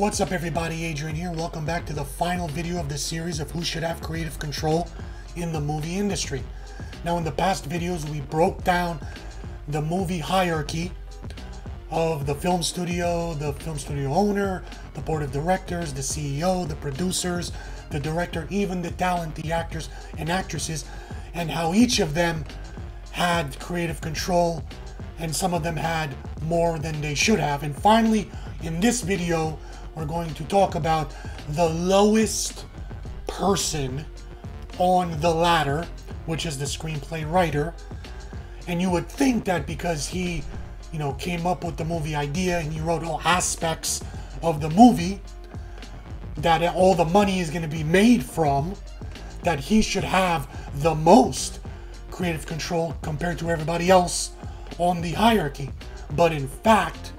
What's up everybody, Adrian here. Welcome back to the final video of the series of who should have creative control in the movie industry. Now in the past videos we broke down the movie hierarchy of the film studio owner, the board of directors, the CEO, the producers, the director, even the talent, the actors and actresses, and how each of them had creative control and some of them had more than they should have. And finally, in this video, we're going to talk about the lowest person on the ladder, which is the screenplay writer. And you would think that because he, came up with the movie idea and he wrote all aspects of the movie that all the money is going to be made from, that he should have the most creative control compared to everybody else on the hierarchy. But in fact,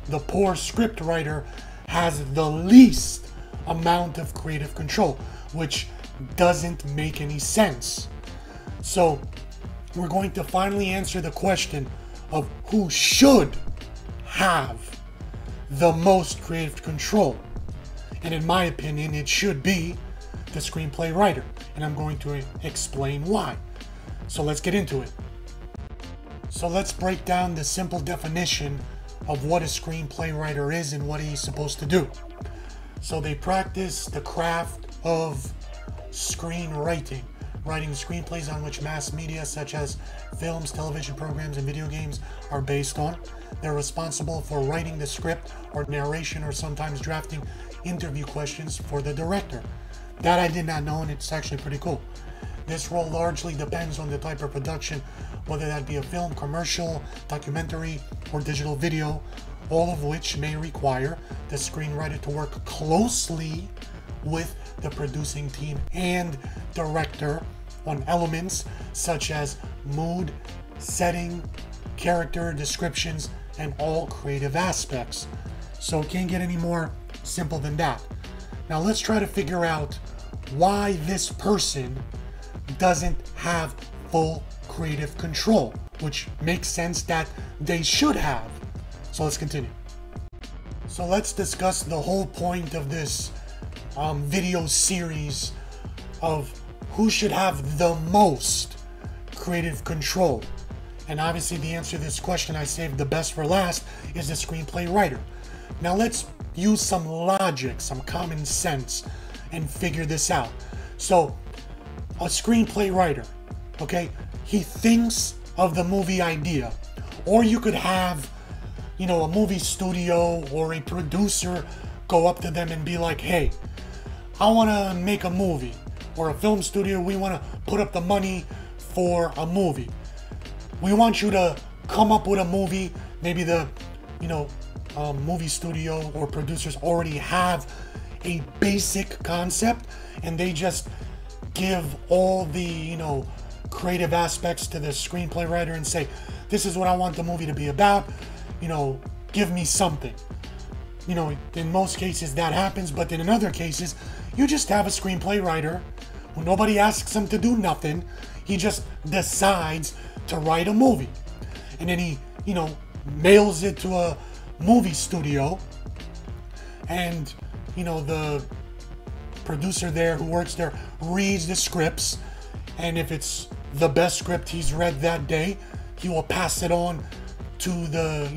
the poor script writer has the least amount of creative control, which doesn't make any sense. So we're going to finally answer the question of who should have the most creative control. And in my opinion, it should be the screenplay writer. And I'm going to explain why. So let's get into it. So let's break down the simple definition of what a screenplay writer is and what he's supposed to do. So they practice the craft of screenwriting, writing screenplays on which mass media such as films, television programs, and video games are based on. They're responsible for writing the script or narration, or sometimes drafting interview questions for the director. That I did not know, and it's actually pretty cool. This role largely depends on the type of production, whether that be a film, commercial, documentary, or digital video, all of which may require the screenwriter to work closely with the producing team and director on elements such as mood, setting, character descriptions, and all creative aspects. So it can't get any more simple than that. Now let's try to figure out why this person doesn't have full creative control, which makes sense that they should have. So let's continue. So let's discuss the whole point of this video series of who should have the most creative control. And obviously the answer to this question, I saved the best for last, is the screenplay writer. Now let's use some logic, some common sense, and figure this out. So a screenplay writer, okay, he thinks of the movie idea. Or you could have, a movie studio or a producer go up to them and be like, hey, I want to make a movie. Or a film studio, we want to put up the money for a movie. We want you to come up with a movie. Maybe the, movie studio or producers already have a basic concept and they just give all the, creative aspects to the screenplay writer and say, this is what I want the movie to be about, give me something. In most cases that happens, but in other cases, you just have a screenplay writer who nobody asks him to do nothing. He just decides to write a movie. And then he, mails it to a movie studio, and, the producer there who works there reads the scripts, and if it's the best script he's read that day, he will pass it on to the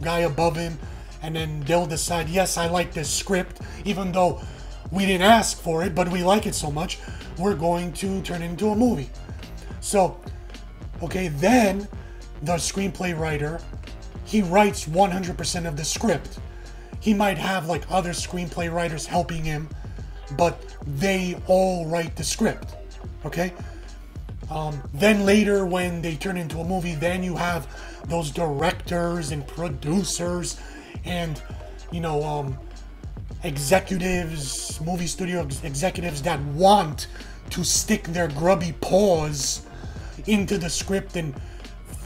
guy above him, and then they'll decide, yes, I like this script, even though we didn't ask for it, but we like it so much, we're going to turn it into a movie. So, okay, then the screenplay writer, he writes 100% of the script. He might have like other screenplay writers helping him, but they all write the script, okay? Then later when they turn into a movie, then you have those directors and producers and, executives, movie studio executives that want to stick their grubby paws into the script and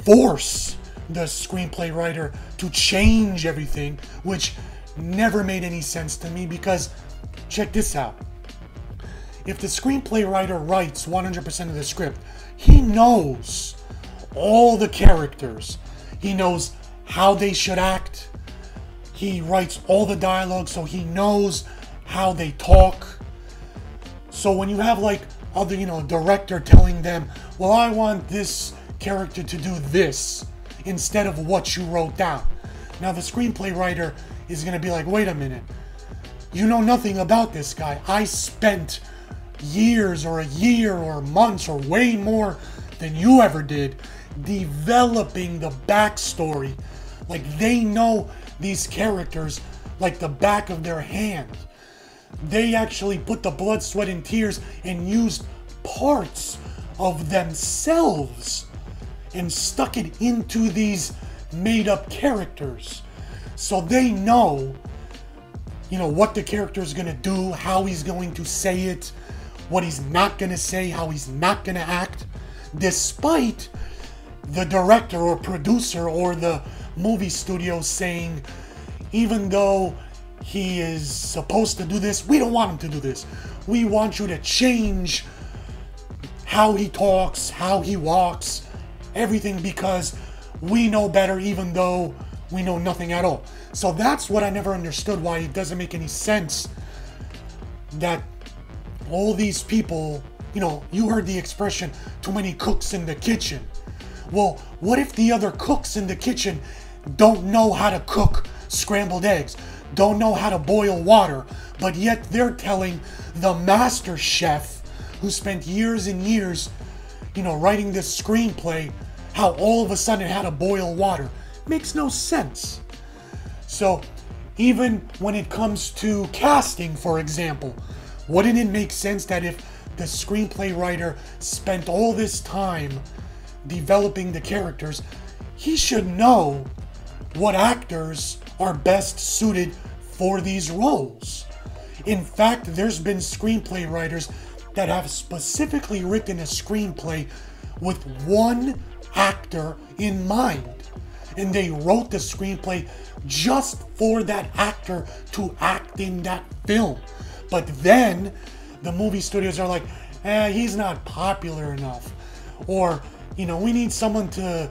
force the screenplay writer to change everything, which never made any sense to me, because check this out. If the screenplay writer writes 100% of the script, he knows all the characters. He knows how they should act. He writes all the dialogue, so he knows how they talk. So when you have like other, director telling them, well, I want this character to do this instead of what you wrote down. Now the screenplay writer is going to be like, wait a minute, you know nothing about this guy. I spent years or a year or months or way more than you ever did developing the backstory. Like, they know these characters like the back of their hand. They actually put the blood, sweat, and tears and used parts of themselves and stuck it into these made-up characters. So they know, what the character is going to do, how he's going to say it, what he's not going to say, how he's not going to act, despite the director or producer or the movie studio saying, even though he is supposed to do this, we don't want him to do this. We want you to change how he talks, how he walks, everything, because we know better, even though we know nothing at all. So that's what I never understood, why it doesn't make any sense that all these people, you heard the expression, too many cooks in the kitchen. Well, what if the other cooks in the kitchen don't know how to cook scrambled eggs, don't know how to boil water, but yet they're telling the master chef who spent years and years, writing this screenplay, how all of a sudden how to boil water? Makes no sense. So even when it comes to casting, for example, wouldn't it make sense that if the screenplay writer spent all this time developing the characters, he should know what actors are best suited for these roles? In fact, there's been screenplay writers that have specifically written a screenplay with one actor in mind, and they wrote the screenplay just for that actor to act in that film. But then the movie studios are like, he's not popular enough, or we need someone to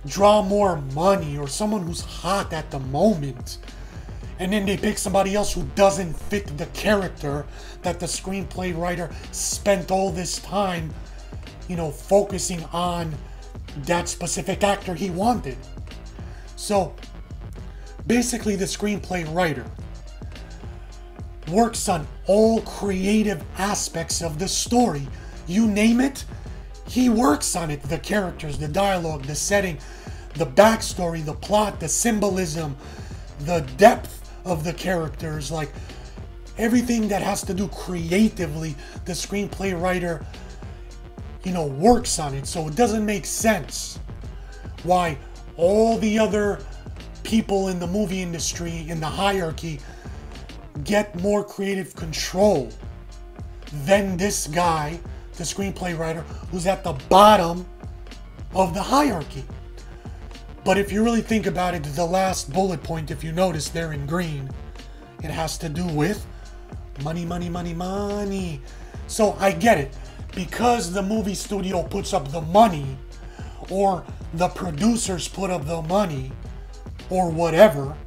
draw more money, or someone who's hot at the moment, and then they pick somebody else who doesn't fit the character that the screenplay writer spent all this time focusing on that specific actor he wanted. So basically the screenplay writer works on all creative aspects of the story. You name it, he works on it. The characters, the dialogue, the setting, the backstory, the plot, the symbolism, the depth of the characters, like everything that has to do creatively, the screenplay writer, works on it. So it doesn't make sense why all the other people in the movie industry, in the hierarchy, get more creative control than this guy, the screenplay writer, who's at the bottom of the hierarchy. But if you really think about it, the last bullet point, if you notice there in green, it has to do with money, money, money, money. So I get it. Because the movie studio puts up the money, or the producers put up the money, or whatever,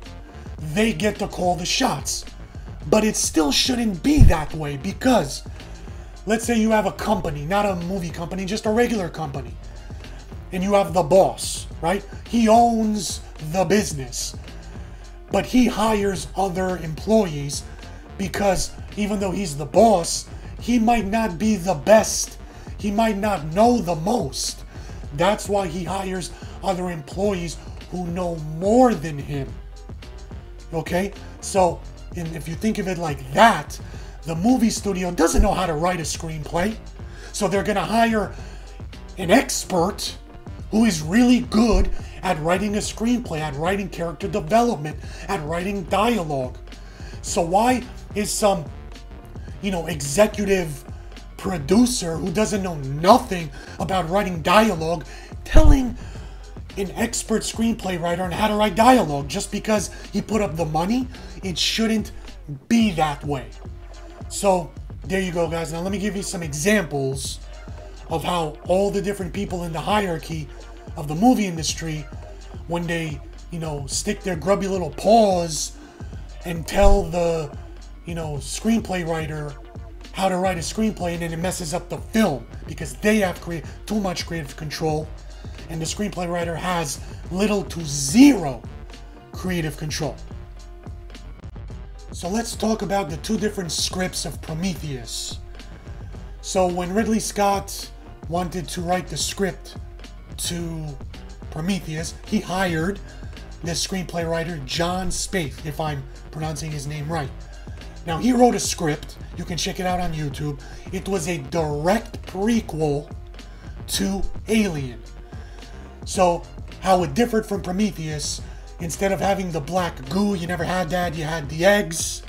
they get to call the shots. But it still shouldn't be that way, because let's say you have a company, not a movie company, just a regular company, and you have the boss, right? He owns the business, but he hires other employees because even though he's the boss, he might not be the best. He might not know the most. That's why he hires other employees who know more than him. Okay? So, if you think of it like that, the movie studio doesn't know how to write a screenplay. So they're going to hire an expert who is really good at writing a screenplay, at writing character development, at writing dialogue. So why is some executive producer who doesn't know nothing about writing dialogue telling an expert screenplay writer on how to write dialogue just because he put up the money? It shouldn't be that way. So there you go, guys. Now let me give you some examples of how all the different people in the hierarchy of the movie industry, when they stick their grubby little paws and tell the, screenplay writer how to write a screenplay, and then it messes up the film because they have too much creative control, and the screenplay writer has little to zero creative control. So let's talk about the two different scripts of Prometheus. So when Ridley Scott wanted to write the script to Prometheus, he hired the screenplay writer John Spaeth, if I'm pronouncing his name right. Now, he wrote a script. You can check it out on YouTube. It was a direct prequel to Alien. So how it differed from Prometheus, instead of having the black goo, you never had that, you had the eggs.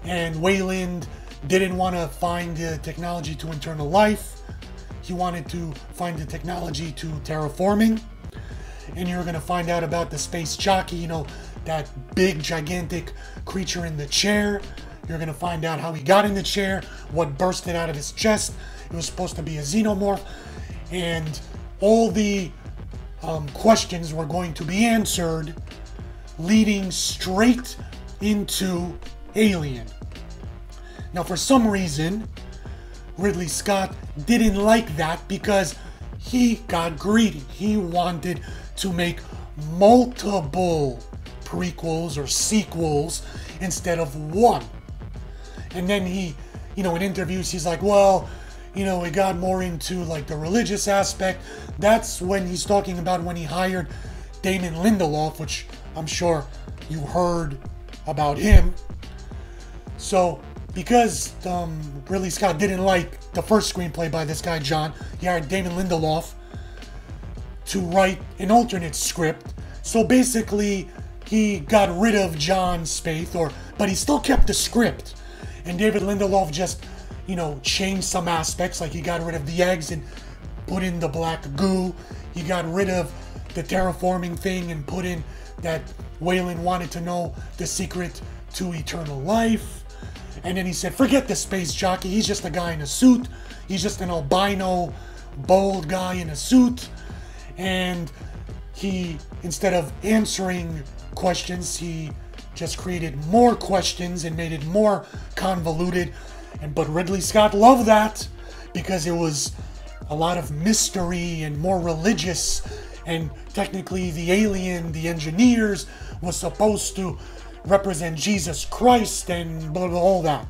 And Weyland didn't want to find the technology to internal life. He wanted to find the technology to terraforming. And you're going to find out about the space jockey, that big, gigantic creature in the chair. You're going to find out how he got in the chair, what bursted out of his chest. It was supposed to be a xenomorph. And all the questions were going to be answered, leading straight into Alien. Now, for some reason, Ridley Scott didn't like that because he got greedy. He wanted to make multiple prequels or sequels instead of one. And then he, in interviews, he's like, well, it got more into like the religious aspect. That's when he's talking about when he hired Damon Lindelof, which I'm sure you heard about him. So because Ridley Scott didn't like the first screenplay by this guy John, he hired Damon Lindelof to write an alternate script. So basically, he got rid of John Spaeth, but he still kept the script. And David Lindelof just, changed some aspects, like he got rid of the eggs and put in the black goo. He got rid of the terraforming thing and put in that Weyland wanted to know the secret to eternal life. And then he said, forget the space jockey, he's just a guy in a suit. He's just an albino, bald guy in a suit. And he, instead of answering questions, he just created more questions and made it more convoluted. But Ridley Scott loved that because it was a lot of mystery and more religious. And technically the alien, the engineers, was supposed to represent Jesus Christ and blah, blah, all that.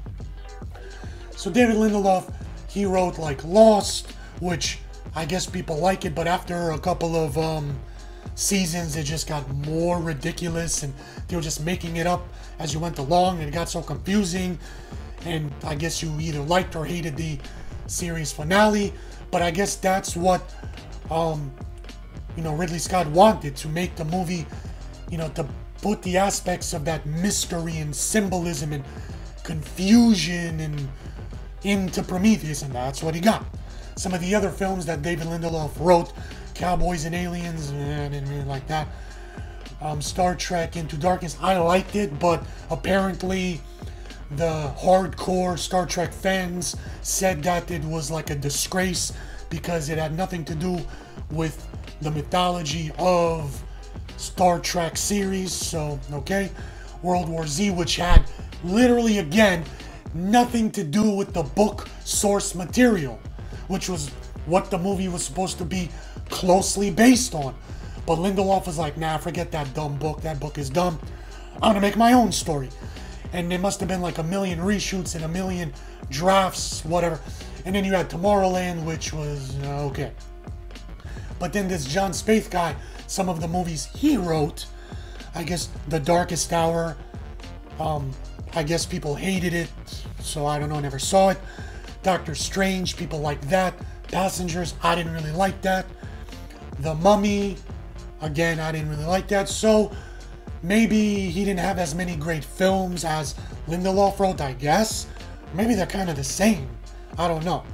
So David Lindelof, he wrote like Lost, which I guess people like it, but after a couple of seasons, it just got more ridiculous and they were just making it up as you went along, and it got so confusing. And I guess you either liked or hated the series finale, but I guess that's what Ridley Scott wanted, to make the movie, to put the aspects of that mystery and symbolism and confusion and into Prometheus, and that's what he got. Some of the other films that David Lindelof wrote, Cowboys and Aliens, I didn't really like that. Star Trek Into Darkness, I liked it, but apparently the hardcore Star Trek fans said that it was like a disgrace because it had nothing to do with the mythology of Star Trek series. So, okay. World War Z, which had literally, again, nothing to do with the book source material, which was what the movie was supposed to be closely based on. But Lindelof was like, nah, forget that dumb book. That book is dumb. I'm going to make my own story. And there must have been like a million reshoots and a million drafts, whatever. And then you had Tomorrowland, which was okay. But then this John Spaeth guy, some of the movies he wrote, I guess The Darkest Hour, I guess people hated it, so I don't know, never saw it. Doctor Strange, people like that. Passengers, I didn't really like that. The Mummy, again, I didn't really like that. So maybe he didn't have as many great films as Lindelof wrote, I guess. Maybe they're kind of the same. I don't know.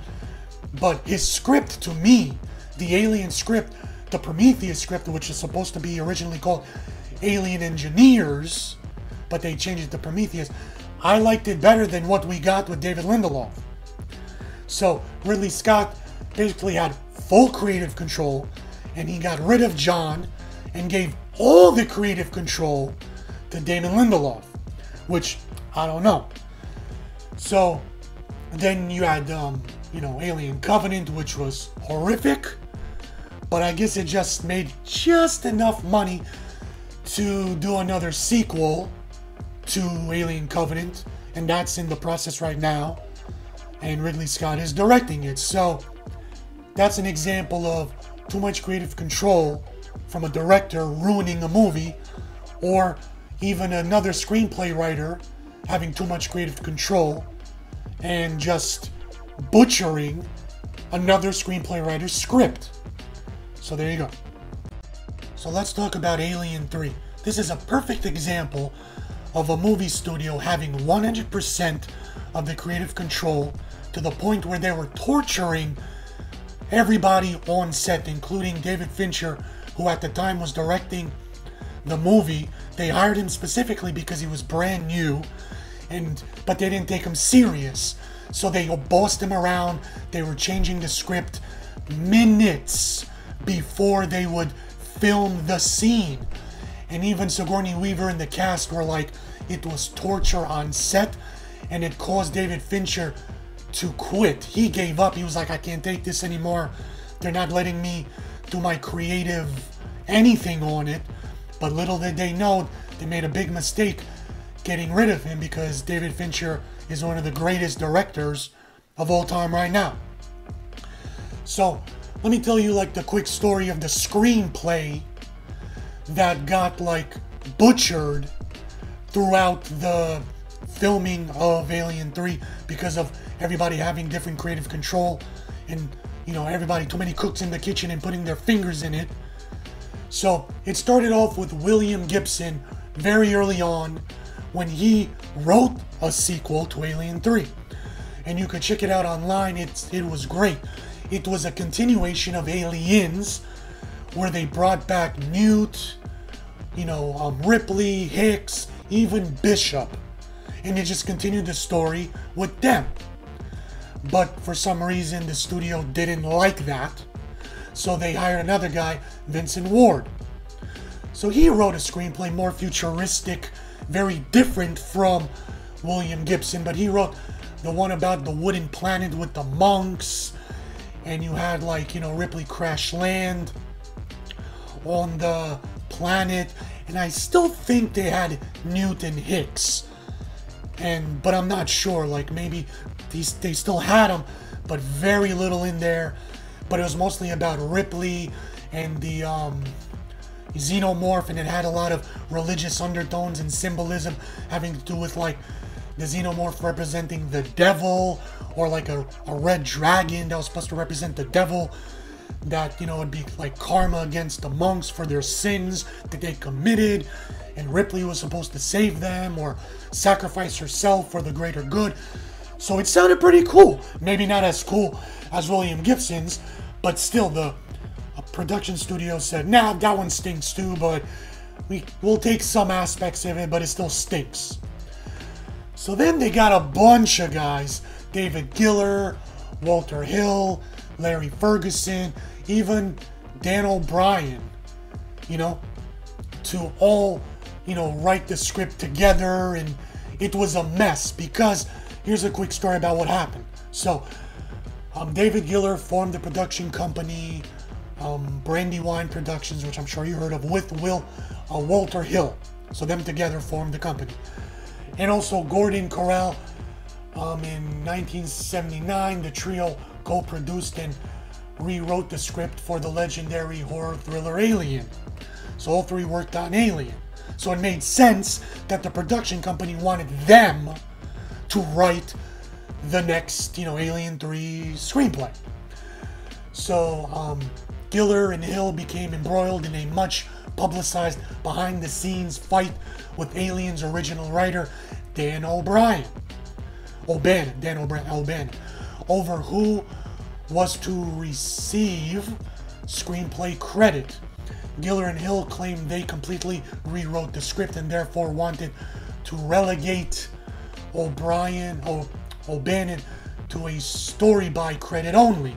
But his script, to me, the Alien script, the Prometheus script, which is supposed to be originally called Alien Engineers, but they changed it to Prometheus, I liked it better than what we got with David Lindelof. So Ridley Scott basically had full creative control, and he got rid of John and gave all the creative control to Damon Lindelof, which I don't know. So then you had, Alien Covenant, which was horrific, but I guess it just made just enough money to do another sequel to Alien Covenant, and that's in the process right now, and Ridley Scott is directing it. So that's an example of too much creative control from a director ruining a movie, or even another screenplay writer having too much creative control and just butchering another screenplay writer's script. So there you go. So let's talk about Alien 3. This is a perfect example of a movie studio having 100% of the creative control, to the point where they were torturing everybody on set, including David Fincher, who at the time was directing the movie. They hired him specifically because he was brand new, but they didn't take him serious. So they bossed him around. They were changing the script minutes before they would film the scene. And even Sigourney Weaver and the cast were like, it was torture on set, and it caused David Fincher to quit. He gave up. He was like, I can't take this anymore. They're not letting me do my creative anything on it. But little did they know, they made a big mistake getting rid of him, because David Fincher is one of the greatest directors of all time right now. So let me tell you like the quick story of the screenplay that got like butchered throughout the filming of Alien 3 because of everybody having different creative control, and everybody, too many cooks in the kitchen and putting their fingers in it. So it started off with William Gibson very early on, when he wrote a sequel to Alien 3, and you could check it out online. It was great. It was a continuation of Aliens, where they brought back Newt, Ripley, Hicks, even Bishop, and it just continued the story with them. But for some reason, the studio didn't like that, so they hired another guy, Vincent Ward. So he wrote a screenplay more futuristic, very different from William Gibson, but he wrote the one about the wooden planet with the monks, and you had Ripley crash land on the planet, and I still think they had Newt and Hicks, but I'm not sure, maybe they still had them, but very little in there. But it was mostly about Ripley and the xenomorph, and it had a lot of religious undertones and symbolism having to do with the xenomorph representing the devil, or a red dragon that was supposed to represent the devil, that would be like karma against the monks for their sins that they committed, and Ripley was supposed to save them or sacrifice herself for the greater good. So it sounded pretty cool. Maybe not as cool as William Gibson's, but still the production studio said, nah, that one stinks too, but we'll take some aspects of it, but it still stinks. So then they got a bunch of guys, David Giller, Walter Hill, Larry Ferguson, even Dan O'Brien, to all, write the script together, and it was a mess, because here's a quick story about what happened. So David Giller formed the production company, Brandywine Productions, which I'm sure you heard of, with Walter Hill. So them together formed the company. And also Gordon Corral. In 1979, the trio co-produced and rewrote the script for the legendary horror thriller Alien. So all three worked on Alien. So it made sense that the production company wanted them to write the next, Alien 3 screenplay. So Giller and Hill became embroiled in a much publicized behind-the-scenes fight with Alien's original writer, Dan O'Bannon, over who was to receive screenplay credit. Giller and Hill claimed they completely rewrote the script and therefore wanted to relegate O'Bannon to a story by credit only.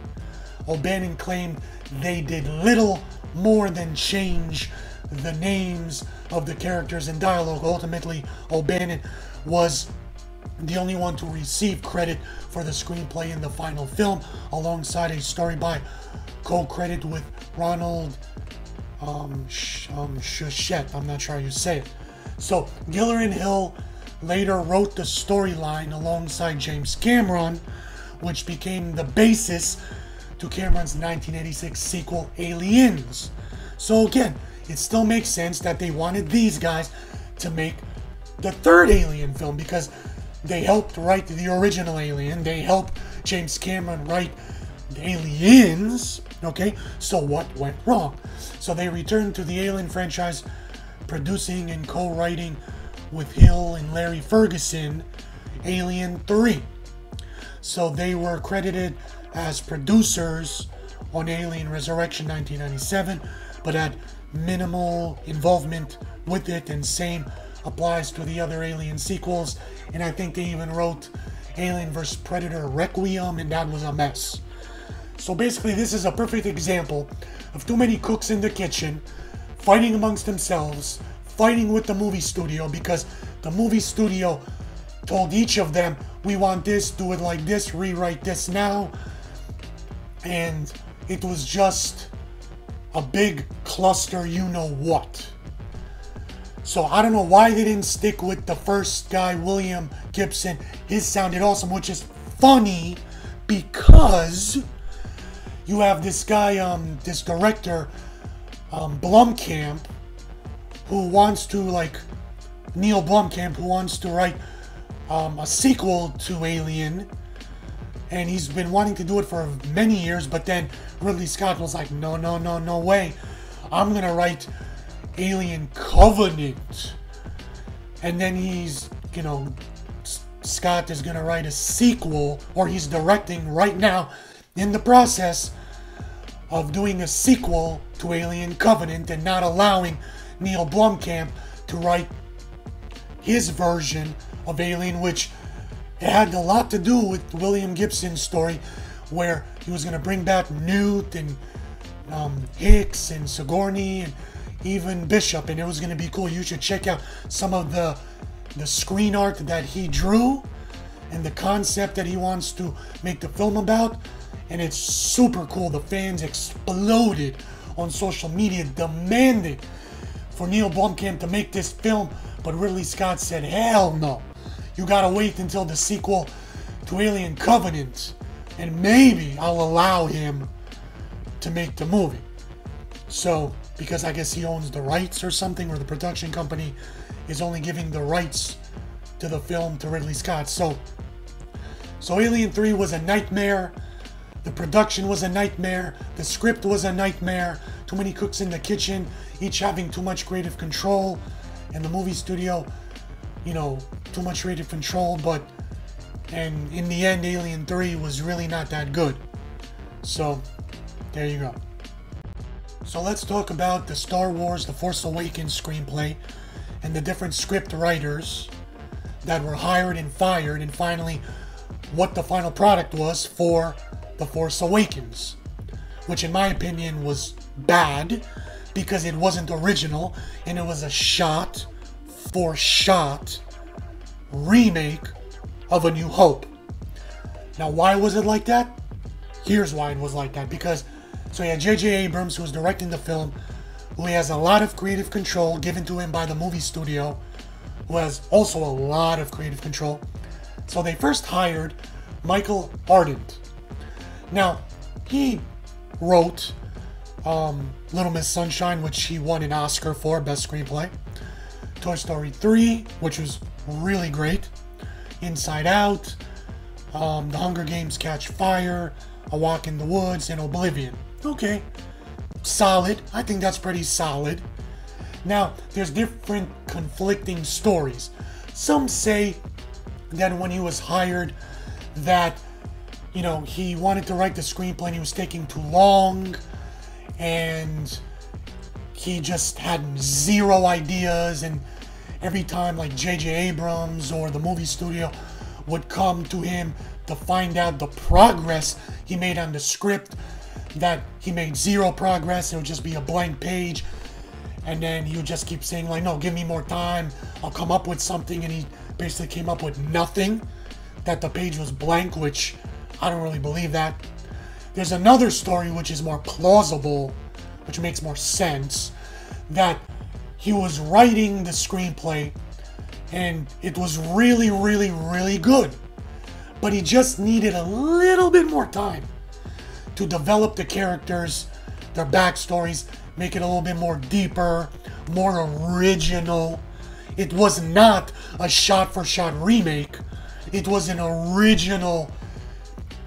O'Bannon claimed they did little more than change the names of the characters and dialogue. Ultimately, O'Bannon was the only one to receive credit for the screenplay in the final film, alongside a story by co-credit with Ronald Shusett. I'm not sure how you say it. So Giller and Hill later wrote the storyline alongside James Cameron, which became the basis to Cameron's 1986 sequel, Aliens. So again, it still makes sense that they wanted these guys to make the third Alien film, because they helped write the original Alien. They helped James Cameron write the Aliens. Okay, so what went wrong? So they returned to the Alien franchise, producing and co-writing with Hill and Larry Ferguson, Alien 3. So they were credited as producers on Alien Resurrection 1997, but had minimal involvement with it, and same applies to the other Alien sequels. And I think they even wrote Alien vs. Predator Requiem, and that was a mess. So basically, this is a perfect example of too many cooks in the kitchen fighting amongst themselves, fighting with the movie studio, because the movie studio told each of them, we want this, do it like this, rewrite this now. And it was just a big cluster, you know what. So I don't know why they didn't stick with the first guy, William Gibson. His sounded awesome, which is funny because you have this guy, this director, Blomkamp, who wants to, Neil Blomkamp, who wants to write a sequel to Alien. And he's been wanting to do it for many years, but then Ridley Scott was like, no, no, no, no way. I'm going to write Alien Covenant. And then he's, Scott is going to write a sequel, or he's directing right now, in the process of doing a sequel to Alien Covenant, and not allowing Neil Blomkamp to write his version of Alien, which it had a lot to do with William Gibson's story, where he was going to bring back Newt and Hicks and Sigourney and even Bishop, and it was going to be cool. You should check out some of the screen art that he drew and the concept that he wants to make the film about, and it's super cool. The fans exploded on social media, demanding for Neil Blomkamp to make this film, but Ridley Scott said, hell no. You gotta wait until the sequel to Alien Covenant, and maybe I'll allow him to make the movie. So, because I guess he owns the rights or something, or the production company is only giving the rights to the film to Ridley Scott. So Alien 3 was a nightmare. The production was a nightmare. The script was a nightmare. Too many cooks in the kitchen, each having too much creative control. And the movie studio, too much creative control. And in the end, Alien 3 was really not that good. So, there you go. So let's talk about the Star Wars The Force Awakens screenplay and the different script writers that were hired and fired, and finally what the final product was for The Force Awakens, which in my opinion was bad because it wasn't original and it was a shot for shot remake of A New Hope. Now, why was it like that? Here's why it was like that. Because, so you had J.J. Abrams, who was directing the film, who has a lot of creative control given to him by the movie studio, who has also a lot of creative control. So they first hired Michael Ardent. Now, he wrote Little Miss Sunshine, which he won an Oscar for, Best Screenplay. Toy Story 3, which was really great. Inside Out, The Hunger Games Catch Fire, A Walk in the Woods, and Oblivion. Okay, solid. I think that's pretty solid. Now, there's different conflicting stories. Some say that when he was hired that, he wanted to write the screenplay and he was taking too long, and he just had zero ideas, and every time J.J. Abrams or the movie studio would come to him to find out the progress he made on the script, that he made zero progress. It would just be a blank page, And then he would just keep saying like, no, give me more time, I'll come up with something. And he basically came up with nothing, that the page was blank, which I don't really believe that. There's another story which is more plausible, which makes more sense, that he was writing the screenplay and it was really, really, really good. But he just needed a little bit more time to develop the characters, their backstories, make it a little bit more deeper, more original. It was not a shot-for-shot remake. It was an original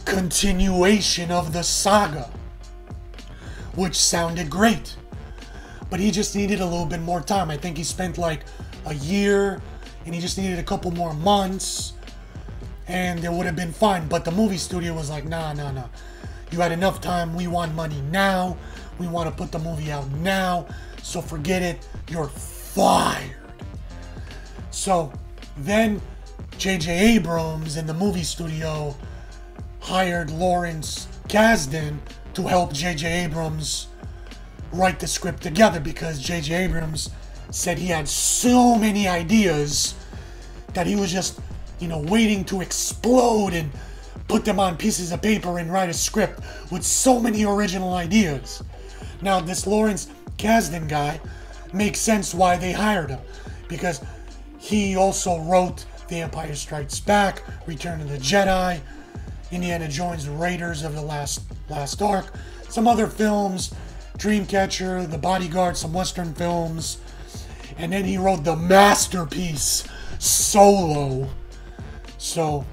continuation of the saga, which sounded great. But he just needed a little bit more time. I think he spent like a year, and he just needed a couple more months, and it would have been fine. But the movie studio was like, nah. You had enough time. We want money now. We want to put the movie out now. So forget it. You're fired. So then J.J. Abrams and the movie studio hired Lawrence Kasdan to help J.J. Abrams write the script together, because J.J. Abrams said he had so many ideas that he was just, waiting to explode and put them on pieces of paper and write a script with so many original ideas. Now, this Lawrence Kasdan guy makes sense why they hired him, because he also wrote The Empire Strikes Back, Return of the Jedi, Indiana Jones, Raiders of the Last Ark, some other films, Dreamcatcher, The Bodyguard, some Western films, and then he wrote the masterpiece Solo. So,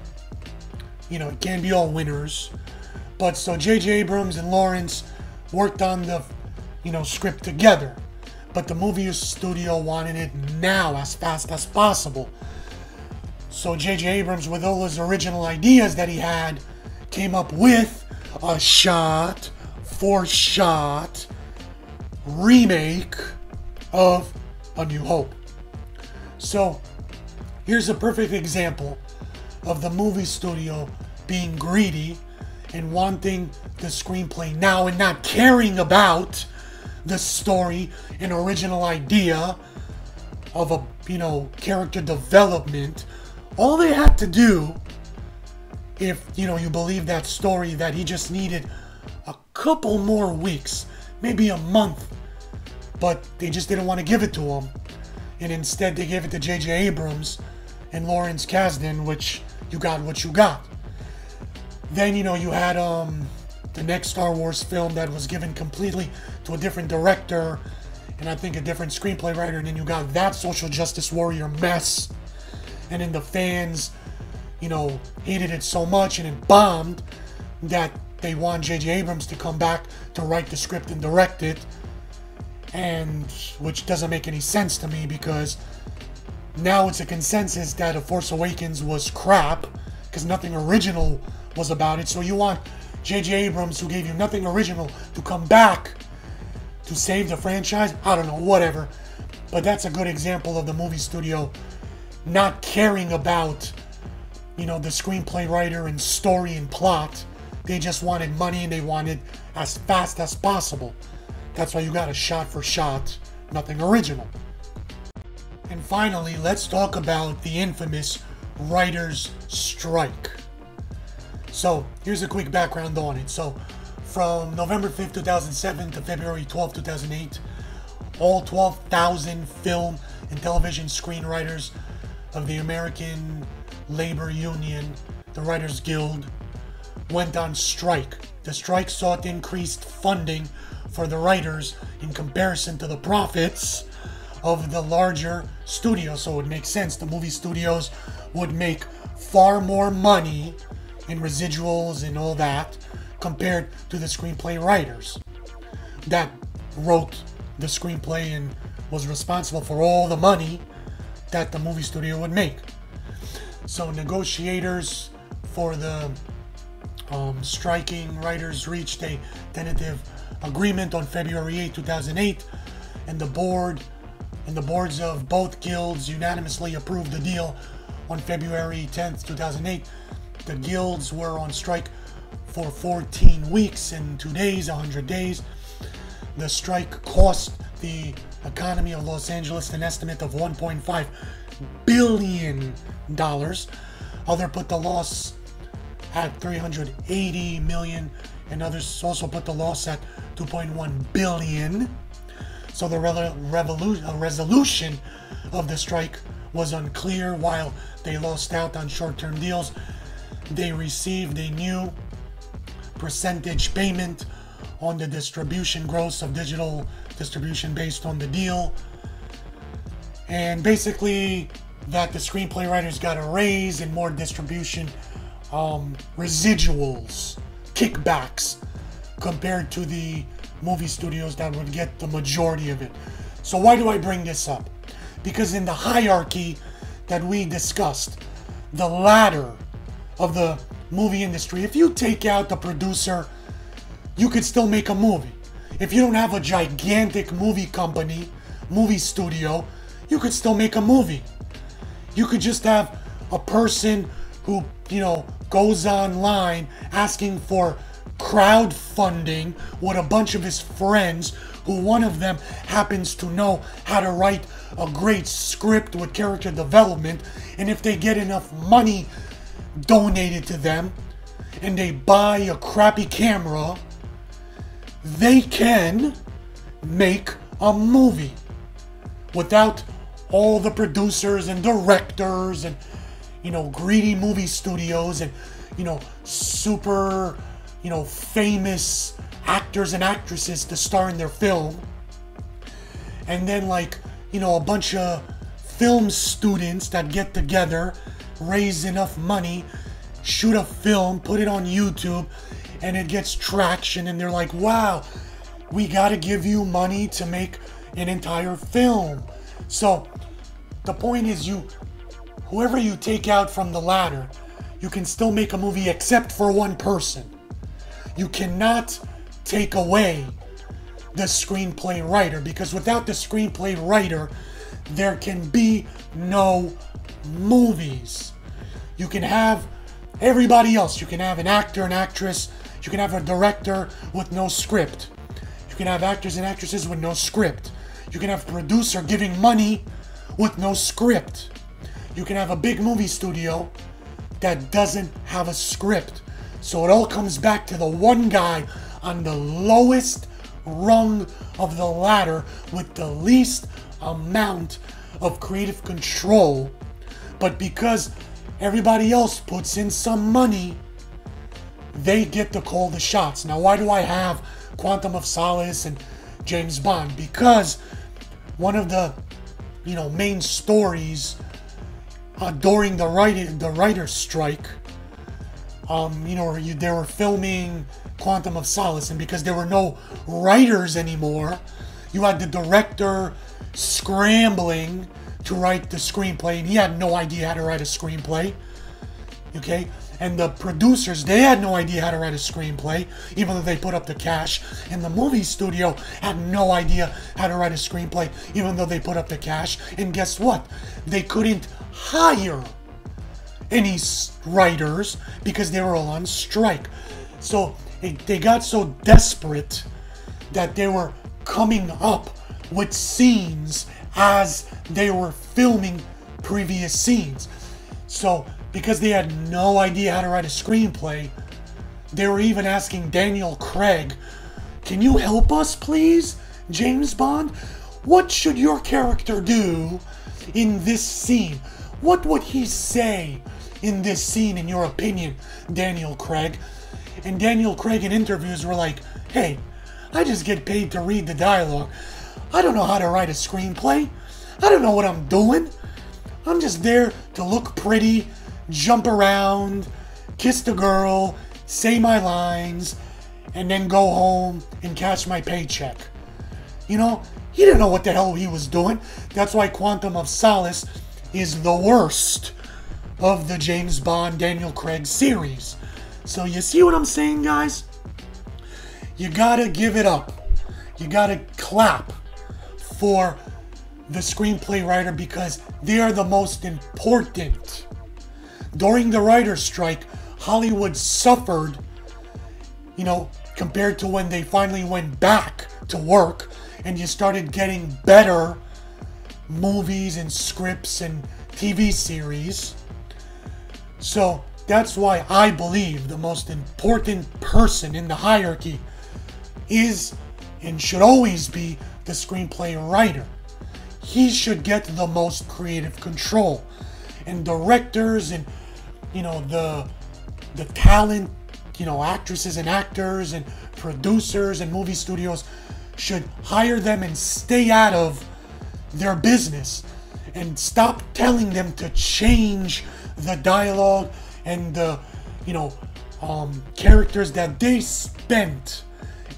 it can't be all winners. But so J.J. Abrams and Lawrence worked on the, script together. But the movie studio wanted it now, as fast as possible. So J.J. Abrams, with all his original ideas that he had, came up with a shot-for-shot remake of A New Hope. So here's a perfect example of the movie studio being greedy and wanting the screenplay now and not caring about the story and original idea of a, character development. All they had to do, if, you believe that story, that he just needed a couple more weeks, maybe a month, but they just didn't want to give it to him. And instead they gave it to J.J. Abrams and Lawrence Kasdan, which you got what you got. Then, you had the next Star Wars film that was given completely to a different director and I think a different screenplay writer, and then you got that social justice warrior mess. And then the fans, hated it so much and it bombed that they want J.J. Abrams to come back to write the script and direct it. And which doesn't make any sense to me, because now it's a consensus that A Force Awakens was crap because nothing original was about it. So you want J.J. Abrams, who gave you nothing original, to come back to save the franchise? I don't know, whatever. But that's a good example of the movie studio not caring about, the screenplay writer and story and plot. They just wanted money and they wanted as fast as possible. That's why you got a shot for shot, nothing original. And finally, let's talk about the infamous writer's strike. So, here's a quick background on it. So, from November 5th, 2007 to February 12th, 2008, all 12,000 film and television screenwriters of the American Labor Union, the Writers Guild, went on strike. The strike sought increased funding for the writers in comparison to the profits of the larger studios. So it makes sense. The movie studios would make far more money in residuals and all that compared to the screenplay writers that wrote the screenplay and was responsible for all the money that the movie studio would make. So negotiators for the striking writers reached a tentative agreement on February 8, 2008, and the boards of both guilds unanimously approved the deal on February 10th, 2008. The guilds were on strike for 14 weeks and 2 days, 100 days. The strike cost the economy of Los Angeles an estimate of $1.5 billion. Other put the loss at $380 million, and others also put the loss at $2.1 billion. So the resolution of the strike was unclear. While they lost out on short-term deals, they received a new percentage payment on the distribution gross of digital distribution based on the deal. And basically that the screenplay writers got a raise and more distribution residuals, kickbacks, compared to the movie studios that would get the majority of it. So why do I bring this up? Because in the hierarchy that we discussed, the ladder of the movie industry, if you take out the producer, you could still make a movie. If you don't have a gigantic movie company, movie studio, you could still make a movie. You could just have a person who, goes online asking for crowdfunding with a bunch of his friends, who one of them happens to know how to write a great script with character development, and if they get enough money donated to them and they buy a crappy camera, they can make a movie without all the producers and directors and greedy movie studios and super famous actors and actresses to star in their film, and then a bunch of film students that get together, raise enough money, shoot a film, put it on YouTube, and it gets traction, and they're like, wow, we gotta give you money to make an entire film. So the point is, whoever you take out from the ladder, you can still make a movie except for one person. You cannot take away the screenplay writer, because without the screenplay writer, there can be no movies. You can have everybody else. You can have an actor, an actress. You can have a director with no script. You can have actors and actresses with no script. You can have a producer giving money with no script. You can have a big movie studio that doesn't have a script. So it all comes back to the one guy on the lowest rung of the ladder with the least amount of creative control. But because everybody else puts in some money, they get to call the shots. Now, why do I have Quantum of Solace and James Bond? Because one of the main stories during the writer's strike, they were filming Quantum of Solace, and because there were no writers anymore, you had the director scrambling to write the screenplay, and he had no idea how to write a screenplay. Okay? And the producers, they had no idea how to write a screenplay, even though they put up the cash. And the movie studio had no idea how to write a screenplay, even though they put up the cash. And guess what? They couldn't hire any writers because they were all on strike. So they got so desperate that they were coming up with scenes as they were filming previous scenes. So because they had no idea how to write a screenplay, they were even asking Daniel Craig, can you help us please, James Bond? What should your character do in this scene? What would he say in this scene, in your opinion, Daniel Craig? And Daniel Craig in interviews were like, hey, I just get paid to read the dialogue. I don't know how to write a screenplay. I don't know what I'm doing. I'm just there to look pretty, jump around, kiss the girl, say my lines, and then go home and cash my paycheck. He didn't know what the hell he was doing. That's why Quantum of Solace is the worst of the James Bond Daniel Craig series. So you see what I'm saying, guys? You gotta give it up. You gotta clap for the screenplay writer, because they are the most important. During the writer's strike, Hollywood suffered, compared to when they finally went back to work and you started getting better movies and scripts and TV series. So that's why I believe the most important person in the hierarchy is and should always be the screenplay writer. He should get the most creative control, and directors and the talent, actresses and actors and producers and movie studios should hire them and stay out of their business and stop telling them to change the dialogue and the characters that they spent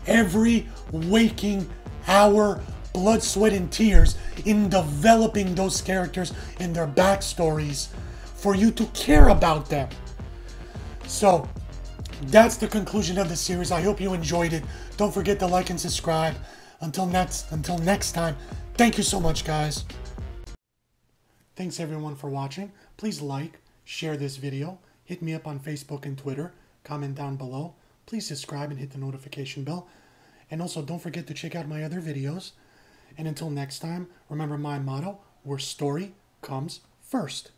every waking hour, blood, sweat, and tears in developing those characters and their backstories for you to care about them. So that's the conclusion of the series. I hope you enjoyed it. Don't forget to like and subscribe. Until next time, thank you so much, guys. Thanks everyone for watching. Please like, share this video, hit me up on Facebook and Twitter, comment down below. Please subscribe and hit the notification bell. And also don't forget to check out my other videos. And until next time, remember my motto, where story comes first.